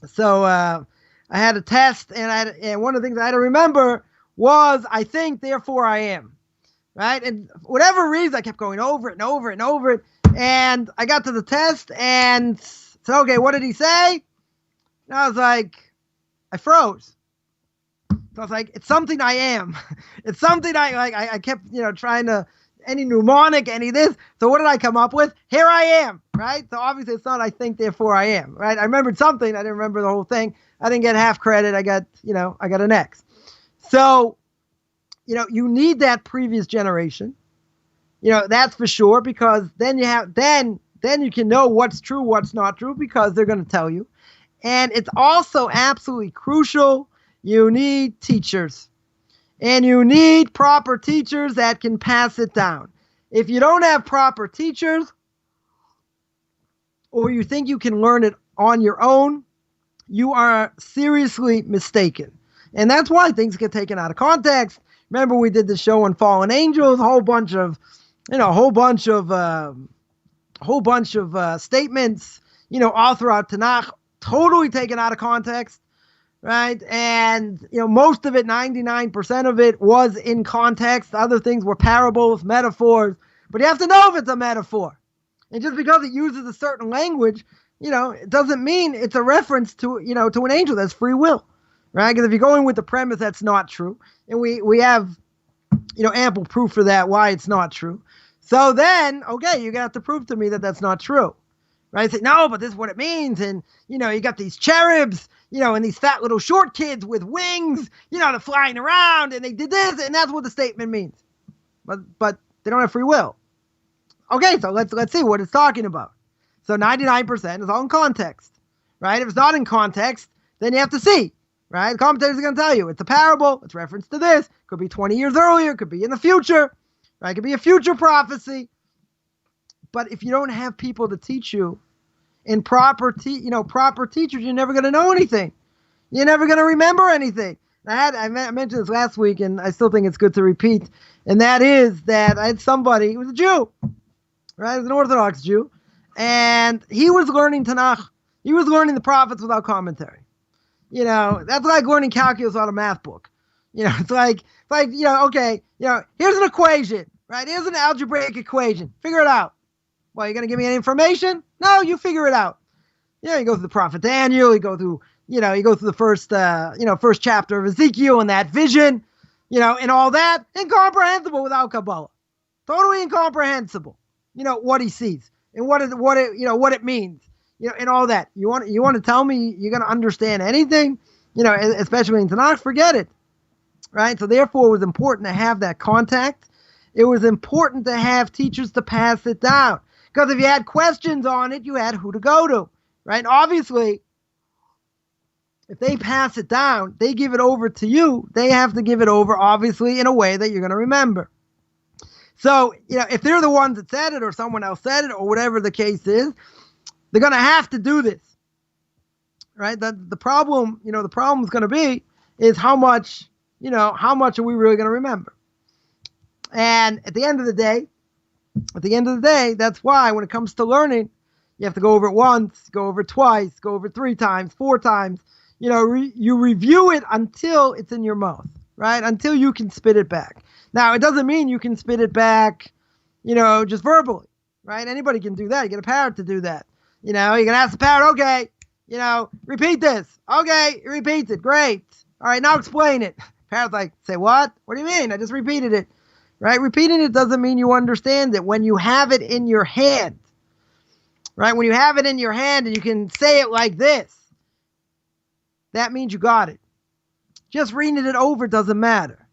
so I had a test, and one of the things I had to remember was, I think, therefore I am, right? And for whatever reason, I kept going over it and over it and over it, and I got to the test, and said, okay, what did he say? And I was like, I froze. So I was like, it's something I am. It's something I kept, trying to, any mnemonic, any this. So what did I come up with? Here I am, right? So obviously it's not I think, therefore I am, right? I remembered something. I didn't remember the whole thing. I didn't get half credit. I got an X. So, you need that previous generation. That's for sure, because then you can know what's true, what's not true, because they're going to tell you. And it's also absolutely crucial. You need teachers. And you need proper teachers that can pass it down. If you don't have proper teachers, or you think you can learn it on your own, you are seriously mistaken. And that's why things get taken out of context. Remember, we did the show on fallen angels, a whole bunch of statements, all throughout Tanakh, totally taken out of context. Right. And, most of it, 99% of it was in context. Other things were parables, metaphors, but you have to know if it's a metaphor. And just because it uses a certain language, it doesn't mean it's a reference to an angel. That's free will. Right. Because if you're going with the premise, that's not true. And we have, ample proof for that, why it's not true. So then, okay, you're going to have to prove to me that that's not true. Right? Say, no, but this is what it means. And, you got these cherubs, and these fat little short kids with wings, they're flying around, and they did this, and that's what the statement means. But they don't have free will. Okay, so let's see what it's talking about. So 99% is all in context, right? If it's not in context, then you have to see, right? The commentators are going to tell you it's a parable, it's reference to this, could be 20 years earlier, could be in the future, right? It could be a future prophecy. But if you don't have people to teach you, and proper teachers, you're never going to know anything. You're never going to remember anything. I mentioned this last week, and I still think it's good to repeat. And that is that I had somebody who was a Jew, right? He was an Orthodox Jew, and he was learning Tanakh. He was learning the prophets without commentary. That's like learning calculus out of a math book. It's like okay, here's an equation, right? Here's an algebraic equation. Figure it out. Well, you're going to give me any information? No, you figure it out. You go through the prophet Daniel, you go through the first chapter of Ezekiel and that vision, and all that. Incomprehensible without Kabbalah. Totally incomprehensible. What he sees and what it means, and all that. You want to tell me you're going to understand anything, especially in Tanakh? Forget it. Right? So therefore, it was important to have that contact. It was important to have teachers to pass it down. Because if you had questions on it, you had who to go to, right? And obviously, if they pass it down, they give it over to you, they have to give it over, obviously, in a way that you're going to remember. So, if they're the ones that said it or someone else said it or whatever the case is, they're going to have to do this, right? The problem is going to be is how much are we really going to remember? And at the end of the day, that's why when it comes to learning, you have to go over it once, go over it twice, go over it 3 times, 4 times. You review it until it's in your mouth, right? Until you can spit it back. Now, it doesn't mean you can spit it back, just verbally, right? Anybody can do that. You get a parrot to do that. You can ask the parrot, okay, repeat this. Okay, it repeats it. Great. All right, now explain it. Parrot's like, say what? What do you mean? I just repeated it. Right? Repeating it doesn't mean you understand it. When you have it in your hand, right? When you have it in your hand and you can say it like this, that means you got it. Just reading it over doesn't matter,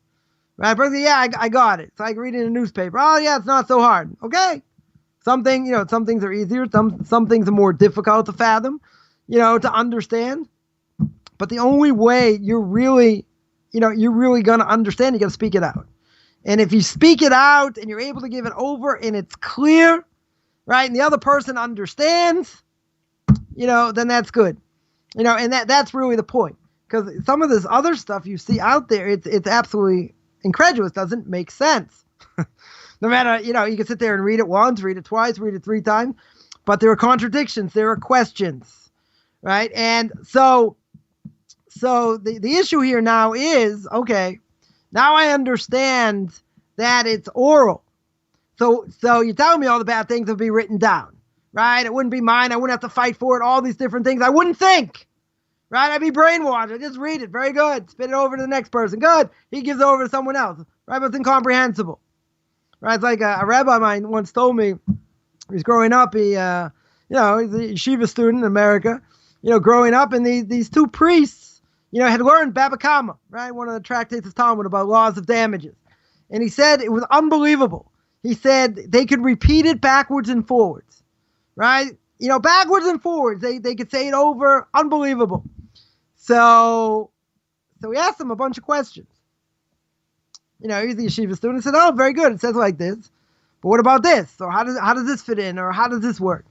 right? But yeah, I got it. So I can read it in a newspaper. Oh yeah, it's not so hard. Okay. Some things are easier. Some things are more difficult to fathom, to understand. But the only way you're really going to understand, you got to speak it out. And if you speak it out and you're able to give it over and it's clear, right, and the other person understands, then that's good. And that's really the point. Because some of this other stuff you see out there, it's absolutely incredulous. Doesn't make sense. No matter, you can sit there and read it once, read it twice, read it 3 times, but there are contradictions, there are questions, right? And so the issue here now is, okay, now I understand that it's oral. So you're telling me all the bad things would be written down, right? It wouldn't be mine. I wouldn't have to fight for it, all these different things. I wouldn't think, right? I'd be brainwashed. I'd just read it. Very good. Spit it over to the next person. Good. He gives it over to someone else, right? But it's incomprehensible, right? It's like a rabbi of mine once told me, he was growing up, he's a yeshiva student in America, growing up, and these 2 priests, had learned Baba Kama, right? One of the tractates of Talmud about laws of damages. And he said it was unbelievable. He said they could repeat it backwards and forwards, right? Backwards and forwards. They could say it over. Unbelievable. So we asked him a bunch of questions. He's the yeshiva student. He said, oh, very good. It says like this. But what about this? Or how does this fit in? Or how does this work?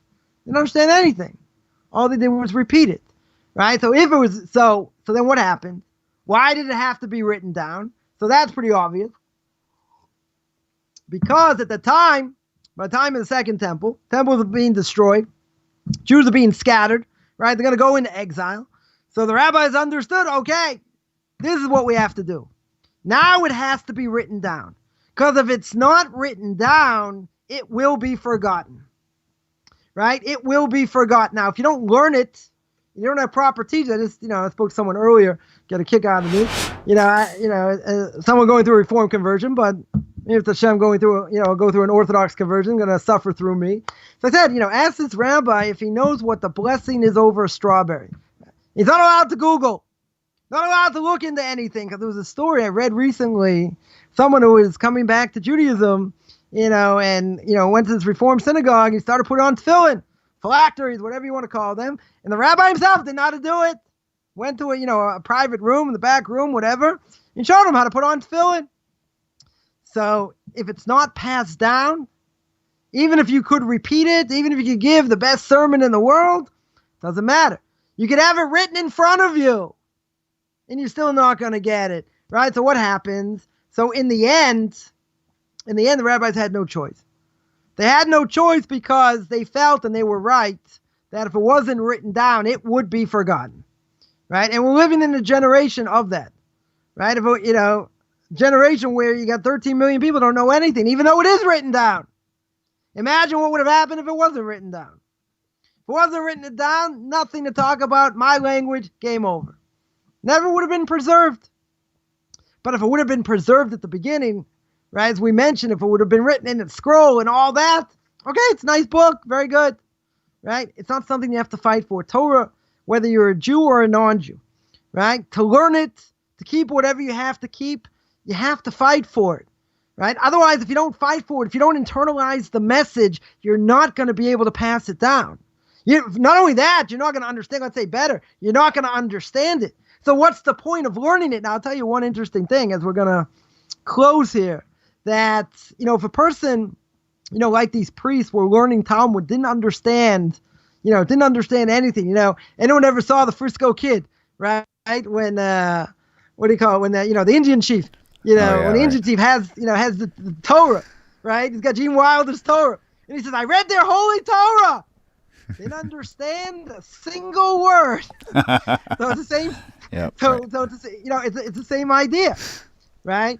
Didn't understand anything. All they did was repeat it, right? So if it was, so then what happened? Why did it have to be written down? So that's pretty obvious. Because at the time, by the time of the Second Temple, temples are being destroyed, Jews are being scattered, right? They're going to go into exile. So the rabbis understood, okay, this is what we have to do. Now it has to be written down. Because if it's not written down, it will be forgotten, right? It will be forgotten. Now, if you don't learn it, you don't have proper teaching. I spoke to someone earlier, get a kick out of me. Someone going through a Reform conversion, but if the Hashem go through an Orthodox conversion, going to suffer through me. So I said, ask this rabbi if he knows what the blessing is over a strawberry. He's not allowed to Google, not allowed to look into anything, because there was a story I read recently, someone who was coming back to Judaism, and went to this Reform synagogue. He started putting on tefillin, phylacteries, whatever you want to call them, and the rabbi himself didn't know how to do it. Went to a private room, in the back room, whatever, and showed him how to put on tefillin. So if it's not passed down, even if you could repeat it, even if you could give the best sermon in the world, doesn't matter. You could have it written in front of you, and you're still not going to get it, right? So what happens? So in the end, the rabbis had no choice. They had no choice because they felt, and they were right, that if it wasn't written down, it would be forgotten, right? And we're living in a generation of that, right? If generation where you got 13 million people don't know anything, even though it is written down. Imagine what would have happened if it wasn't written down. If it wasn't written down, nothing to talk about, my language, game over. Never would have been preserved. But if it would have been preserved at the beginning, right, as we mentioned, if it would have been written in a scroll and all that, okay, it's a nice book, very good, right? It's not something you have to fight for. Torah, whether you're a Jew or a non-Jew, right? To learn it, to keep whatever you have to keep, you have to fight for it, right? Otherwise, if you don't fight for it, if you don't internalize the message, you're not going to be able to pass it down. Not only that, you're not going to understand, let's say better, you're not going to understand it. So what's the point of learning it? Now, I'll tell you one interesting thing as we're going to close here, that, if a person, like these priests were learning Talmud, didn't understand anything, anyone ever saw the Frisco Kid, right? When, what do you call it? When the Indian chief, when the Indian chief has the Torah, right? He's got Gene Wilder's Torah. And he says, I read their holy Torah. Didn't understand a single word. So it's the same. Yep, so it's the same idea, right?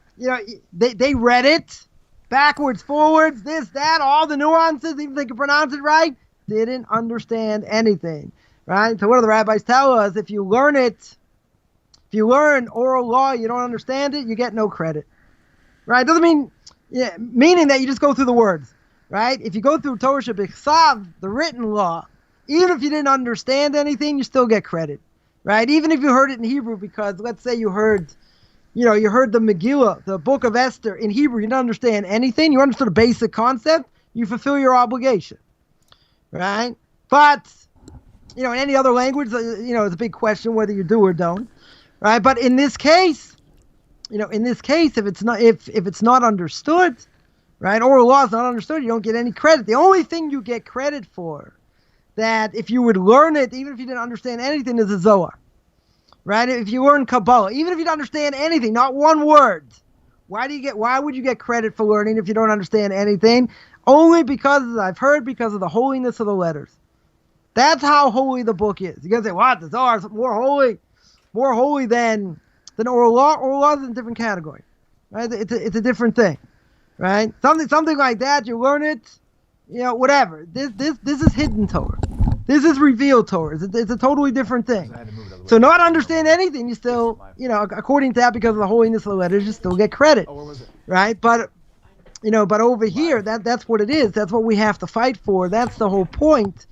They read it backwards, forwards, this, that, all the nuances, even if they could pronounce it right, didn't understand anything, right? So what do the rabbis tell us? If you learn oral law, you don't understand it, you get no credit, right? Doesn't mean, meaning that you just go through the words. right? If you go through Torah Shebechsav, the written law, even if you didn't understand anything, you still get credit, right? Even if you heard it in Hebrew, because let's say you heard the Megillah, the book of Esther in Hebrew, you didn't understand anything, you understood a basic concept, you fulfill your obligation, right? But, in any other language, it's a big question whether you do or don't, right? But in this case, if it's not understood, right, oral law is not understood, you don't get any credit. The only thing you get credit for, that if you would learn it, even if you didn't understand anything, is a Zohar, right? If you learn Kabbalah, even if you don't understand anything, not one word, why would you get credit for learning if you don't understand anything? Only because, as I've heard, because of the holiness of the letters. That's how holy the book is. You're going to say, what? The Zohar is more holy than oral law? Oral law is in a different category, right? It's a different thing, right? Something like that, you learn it, whatever. This is hidden Torah. This is revealed Torah. It's a totally different thing. So not understand anything, you still, according to that, because of the holiness of the letters, you still get credit, right? But over here, that's what it is. That's what we have to fight for. That's the whole point,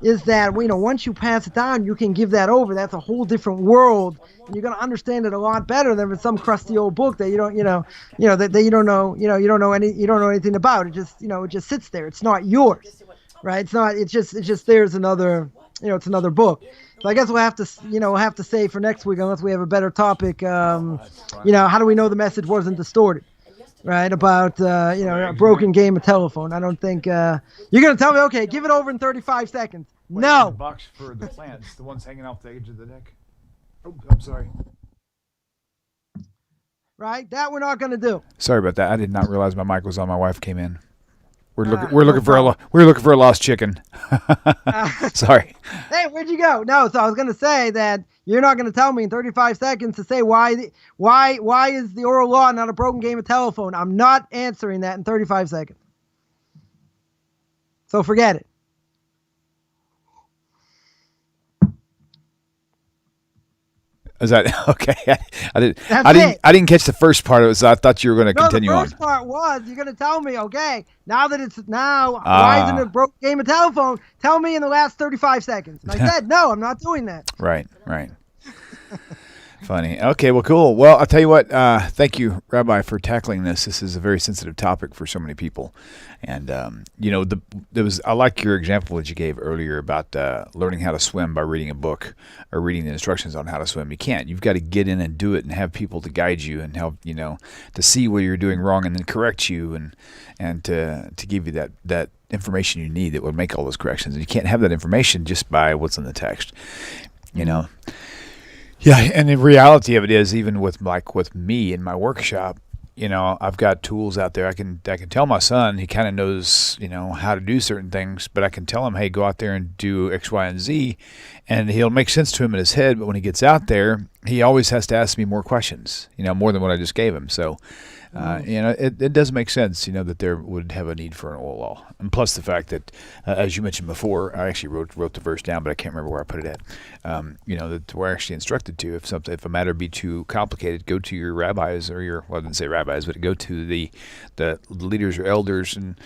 is that, once you pass it down, you can give that over. That's a whole different world, and you're going to understand it a lot better than with some crusty old book that you don't know anything about. It just sits there. It's not yours, right? It's just there's another, it's another book. So I guess we'll have to say for next week, unless we have a better topic, how do we know the message wasn't distorted? Right, about a broken game of telephone. I don't think you're going to tell me, okay, give it over in 35 seconds. No. The box for the plants, the ones hanging off the edge of the deck. Oh, I'm sorry. Right, that we're not going to do. Sorry about that. I did not realize my mic was on. My wife came in. We're looking for a lost chicken. Sorry. Hey, where'd you go? No, so I was going to say that you're not going to tell me in 35 seconds to say why is the oral law not a broken game of telephone? I'm not answering that in 35 seconds. So forget it. Is that okay? I didn't catch the first part of it, so I thought you were going to continue on. The first part was you're going to tell me, okay, why isn't it a broken game of telephone? Tell me in the last 35 seconds. And I said, no, I'm not doing that. Right. Funny. Okay, well, cool. Well, I'll tell you what. Thank you, Rabbi, for tackling this. This is a very sensitive topic for so many people. And, I like your example that you gave earlier about learning how to swim by reading a book or reading the instructions on how to swim. You can't. You've got to get in and do it and have people to guide you and help, to see what you're doing wrong and then correct you and to give you that information you need that would make all those corrections. And you can't have that information just by what's in the text, Yeah, and the reality of it is, even with me in my workshop, I've got tools out there. I can tell my son, he kind of knows, how to do certain things, but I can tell him, hey, go out there and do X, Y, and Z, and he'll make sense to him in his head. But when he gets out there, he always has to ask me more questions, more than what I just gave him. So, it does make sense, that there would have a need for an oral law. And plus the fact that, as you mentioned before, I actually wrote the verse down, but I can't remember where I put it at. That we're actually instructed to, if a matter be too complicated, go to your rabbis or I didn't say rabbis, but go to the leaders or elders and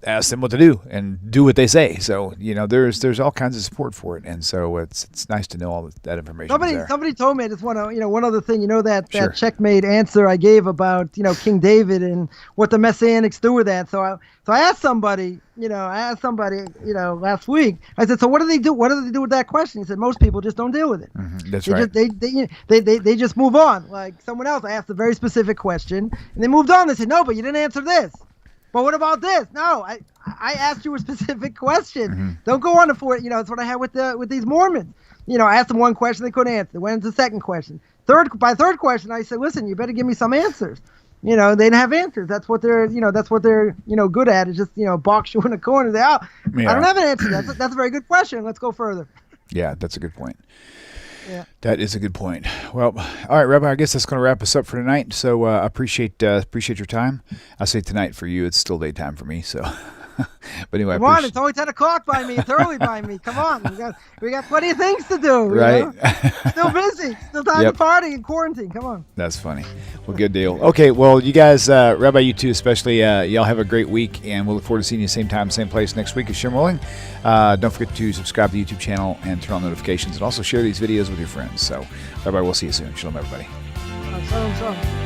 ask them what to do and do what they say. So, there's all kinds of support for it. And so it's nice to know all that information. Somebody told me, I just want to, one other thing, that Sure. checkmate answer I gave about, King David and what the Messianics do with that. So I asked somebody, last week, I said, so what do they do? What do they do with that question? He said, most people just don't deal with it. Mm-hmm. That's they right. They just move on. Like someone else, I asked a very specific question and they moved on. They said, no, but you didn't answer this. But what about this? No, I asked you a specific question. Mm-hmm. Don't go on for it. It's what I had with these Mormons. I asked them one question, they couldn't answer. They went into the second question. By third question, I said, listen, you better give me some answers. They didn't have answers. That's what they're good at, is just, box you in a corner. I don't have an answer. That's a very good question. Let's go further. Yeah, that's a good point. Yeah. That is a good point. Well, all right, Rabbi, I guess that's going to wrap us up for tonight. So I appreciate your time. I say tonight for you. It's still daytime for me. So But anyway, Come on, it's only 10 o'clock by me. It's early by me. Come on, we got plenty of things to do. Right. You know? Still busy. Still time to party and quarantine. Come on. That's funny. Well, good deal. Okay, well, you guys, Rabbi, you too, especially, y'all have a great week, and we'll look forward to seeing you same time, same place next week, as Shem willing. Don't forget to subscribe to the YouTube channel and turn on notifications, and also share these videos with your friends. So, Rabbi, we'll see you soon. Shalom, everybody. Shalom, shalom.